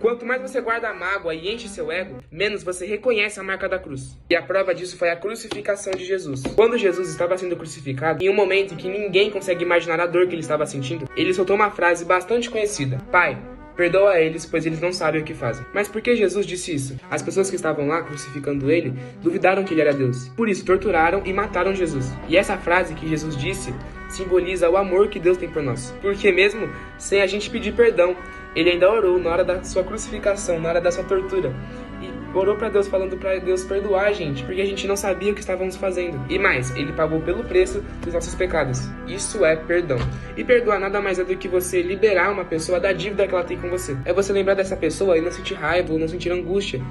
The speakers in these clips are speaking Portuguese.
Quanto mais você guarda a mágoa e enche seu ego, menos você reconhece a marca da cruz. E a prova disso foi a crucificação de Jesus. Quando Jesus estava sendo crucificado, em um momento em que ninguém consegue imaginar a dor que ele estava sentindo, ele soltou uma frase bastante conhecida: Pai, perdoa eles, pois eles não sabem o que fazem. Mas por que Jesus disse isso? As pessoas que estavam lá crucificando ele duvidaram que ele era Deus. Por isso, torturaram e mataram Jesus. E essa frase que Jesus disse simboliza o amor que Deus tem por nós. Porque mesmo sem a gente pedir perdão, ele ainda orou na hora da sua crucificação, na hora da sua tortura. E orou para Deus, falando para Deus perdoar a gente, porque a gente não sabia o que estávamos fazendo. E mais, ele pagou pelo preço dos nossos pecados. Isso é perdão. E perdoar nada mais é do que você liberar uma pessoa da dívida que ela tem com você. É você lembrar dessa pessoa e não sentir raiva ou não sentir angústia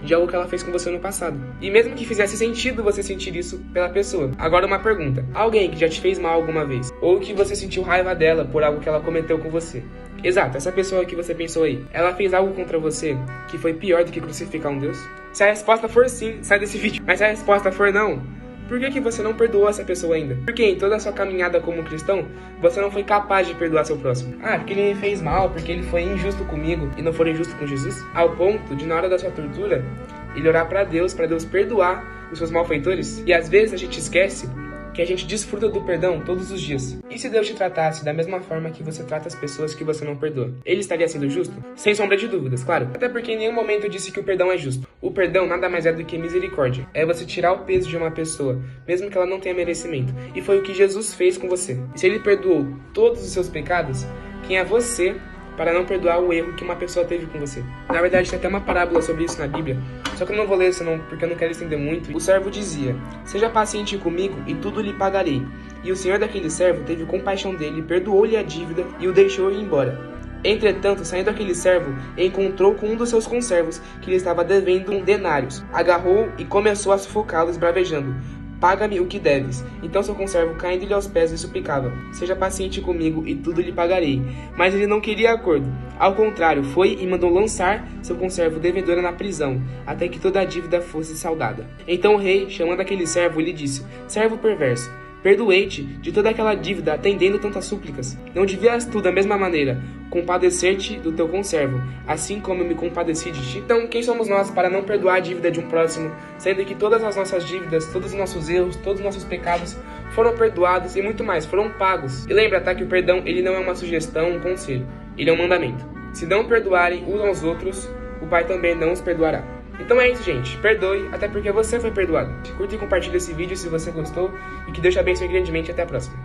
de algo que ela fez com você no passado. E mesmo que fizesse sentido você sentir isso pela pessoa. Agora uma pergunta: alguém que já te fez mal alguma vez, ou que você sentiu raiva dela por algo que ela cometeu com você. Exato, essa pessoa que você pensou aí, ela fez algo contra você que foi pior do que crucificar um Deus? Se a resposta for sim, sai desse vídeo. Mas se a resposta for não, por que você não perdoou essa pessoa ainda? Porque em toda a sua caminhada como cristão, você não foi capaz de perdoar seu próximo. Ah, porque ele me fez mal, porque ele foi injusto comigo e não foi injusto com Jesus? Ao ponto de, na hora da sua tortura, ele orar para Deus perdoar os seus malfeitores? E às vezes a gente esquece que a gente desfruta do perdão todos os dias. E se Deus te tratasse da mesma forma que você trata as pessoas que você não perdoa? Ele estaria sendo justo? Sem sombra de dúvidas, claro. Até porque em nenhum momento eu disse que o perdão é justo. O perdão nada mais é do que misericórdia. É você tirar o peso de uma pessoa, mesmo que ela não tenha merecimento. E foi o que Jesus fez com você. E se ele perdoou todos os seus pecados, quem é você para não perdoar o erro que uma pessoa teve com você? Na verdade, tem até uma parábola sobre isso na Bíblia, só que eu não vou ler isso não, porque eu não quero estender muito. O servo dizia: seja paciente comigo e tudo lhe pagarei. E o senhor daquele servo teve compaixão dele, perdoou-lhe a dívida e o deixou ir embora. Entretanto, saindo aquele servo, encontrou com um dos seus conservos que lhe estava devendo 1 denário. Agarrou e começou a sufocá-lo, esbravejando: paga-me o que deves. Então seu conservo, caindo-lhe aos pés, lhe suplicava: seja paciente comigo e tudo lhe pagarei. Mas ele não queria acordo. Ao contrário, foi e mandou lançar seu conservo devedor na prisão, até que toda a dívida fosse saldada. Então o rei, chamando aquele servo, lhe disse: servo perverso, perdoei-te de toda aquela dívida, atendendo tantas súplicas. Não devias tu, da mesma maneira, compadecer-te do teu conservo, assim como eu me compadeci de ti? Então, quem somos nós para não perdoar a dívida de um próximo, sendo que todas as nossas dívidas, todos os nossos erros, todos os nossos pecados foram perdoados e muito mais, foram pagos. E lembra, tá, que o perdão, ele não é uma sugestão, um conselho, ele é um mandamento. Se não perdoarem uns aos outros, o Pai também não os perdoará. Então é isso, gente. Perdoe, até porque você foi perdoado. Curta e compartilhe esse vídeo se você gostou. E que Deus te abençoe grandemente. Até a próxima.